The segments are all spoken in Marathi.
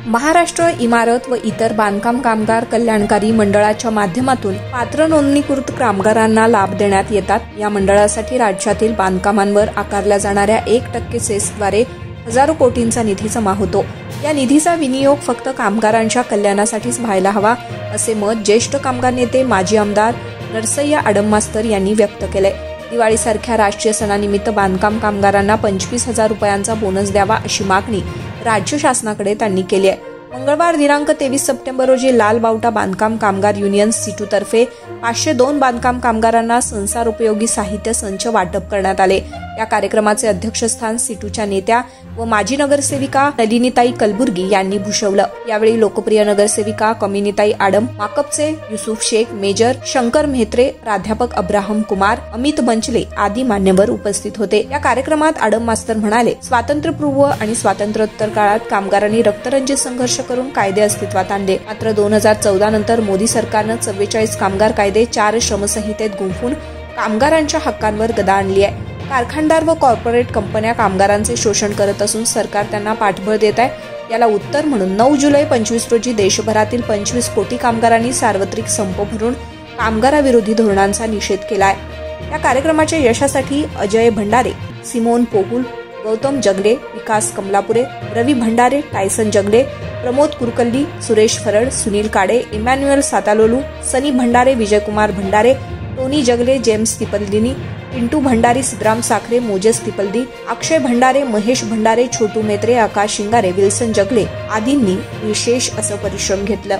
महाराष्ट्र इमारत व इतर बांधकाम कामगार कल्याणकारी मंडळाच्या माध्यमातून पात्र नोंदणीकृत कामगारांना लाभ देण्यात येतात। या मंडळासाठी राज्यातील बांधकामांवर आकारल्या जाणाऱ्या 1% सेसद्वारे हजारो कोटींचा निधी जमा होतो। या निधीचा विनियोग फक्त कामगारांच्या कल्याणासाठीच व्हायला हवा, असे मत ज्येष्ठ कामगार नेते माजी आमदार नरसय्या आडममास्तर यांनी व्यक्त केले। दिवाळीसारख्या राष्ट्रीय सणानिमित्त बांधकाम कामगारांना 25,000 रुपयांचा बोनस द्यावा अशी मागणी राज्य शासनाकडे त्यांनी केली आहे। मंगळवार दिनांक 23 सप्टेंबर रोजी लाल बावटा बांधकाम कामगार युनियन सीटू तर्फे 502 बांधकाम कामगारांना संसार उपयोगी साहित्य संच वाटप करण्यात आले। या कार्यक्रमाचे अध्यक्षस्थान सीटूच्या नेत्या व माजी नगरसेविका नलिनीताई कलबुर्गी यांनी भूषवलं। यावेळी लोकप्रिय नगरसेविका कमिनीताई आडम, माकपचे युसुफ शेख, मेजर शंकर मेहत्रे, प्राध्यापक अब्राहम कुमार, अमित मंचले आदी मान्यवर उपस्थित होते। या कार्यक्रमात आडम मास्तर म्हणाले, स्वातंत्र्यपूर्व आणि स्वातंत्र्योत्तर काळात कामगारांनी रक्तरंजित संघर्ष करून कायदे अस्तित्वात आणले। मात्र 2014 नंतर मोदी सरकारनं 44 कामगार कायदे 4 श्रमसंहितेत गुंफून कामगारांच्या हक्कांवर गदा आणली आहे। कारखानदार व कॉर्पोरेट कंपन्या कामगारांचे शोषण करत असून सरकार त्यांना पाठबळ देत आहे। याला उत्तर म्हणून 9 जुलै 25 रोजी देशभरातील 25 कोटी कामगारांनी सार्वत्रिक संप भरून कामगाराविरोधी धोरणांचा निषेध केला आहे। या कार्यक्रमाच्या यशासाठी अजय भंडारे, सिमोन पोहुल, गौतम जगले, विकास कमलापुरे, रवी भंडारे, टायसन जगले, प्रमोद कुरकल्ली, सुरेश फरड, सुनील काडे, इमॅन्युअल सातालोलू, सनी भंडारे, विजयकुमार भंडारे, टोनी जगले, जेम्स तिपल्दिनी, पिंटू भंडारी, सिद्धराम साखरे, मोजेस तिपल्दी, अक्षय भंडारे, महेश भंडारे, छोटू मेत्रे, आकाश शिंगारे, विल्सन जगले आदींनी विशेष असं परिश्रम घेतलं।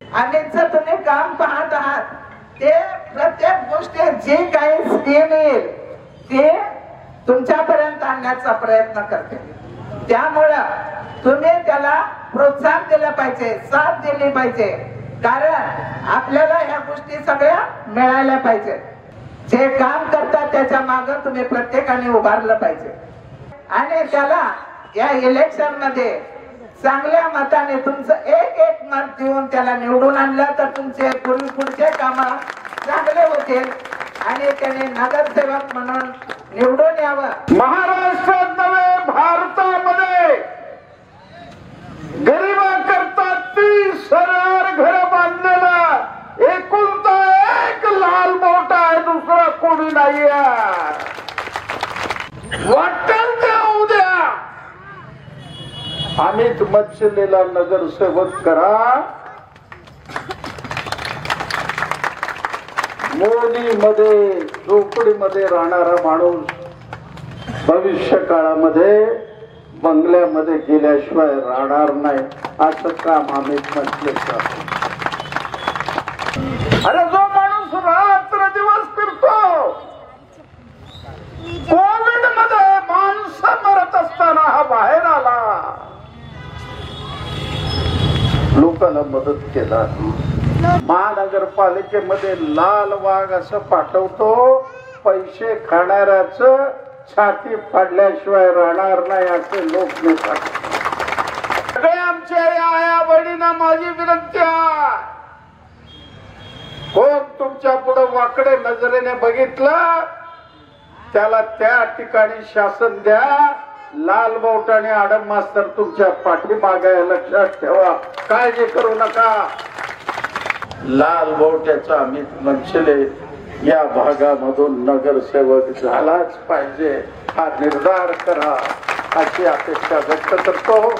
आणि जर तुम्ही काम पाहत आहात ते प्रत्येक गोष्ट जे काही स्कीम येईल ते तुमच्यापर्यंत आणण्याचा प्रयत्न करते। त्यामुळं तुम्ही त्याला प्रोत्साहन दिलं पाहिजे, साथ दिली पाहिजे, कारण आपल्याला ह्या गोष्टी सगळ्या मिळायला पाहिजे। जे काम करतात त्याच्या मागे तुम्ही प्रत्येकाने उभारलं पाहिजे आणि त्याला या इलेक्शन मध्ये चांगल्या मताने तुमचं एक मत देऊन त्याला निवडून आणलं तर तुमचे पुढचे काम चांगले होतील आणि त्याने नगरसेवक म्हणून निवडून यावं। महाराष्ट्रात नव्हे भारतामध्ये गरिबाकरता 30,000 घर बांधलेला एकुलता एक लाल बावटा आहे, दुसरा कोणी नाही आहे। वाटेल ते उद्या अमित मंचलेला नगरसेवक करा, मोदीमध्ये झोपडीमध्ये राहणारा माणूस भविष्य काळामध्ये बंगल्यामध्ये गेल्याशिवाय राहणार नाही, असं काम अमित मंचलेचं। अरे जो माणूस रात्र दिवस फिरतो, कोविड मध्ये माणसं मरत असताना हा बाहेर आला, लोकांना मदत केला। महानगरपालिकेमध्ये लाल वाघ असं पाठवतो, पैसे खाणाऱ्याच छाती फाडल्याशिवाय राहणार नाही असे लोक नेतात। सगळे आमच्या आया बहिणींना माझी विनंती आहे, कोण तुमच्या पुढे वाकडे नजरेने बघितलं त्याला त्या ठिकाणी शासन द्या। लाल बावटा आणि आडम मास्तर तुमच्या पाठीमागे, लक्षात ठेवा, काळजी करू नका। लाल बावट्याचा अमित मंचले या भागामधून नगरसेवक झालाच पाहिजे, हा निर्धार करा अशी अपेक्षा व्यक्त करतो।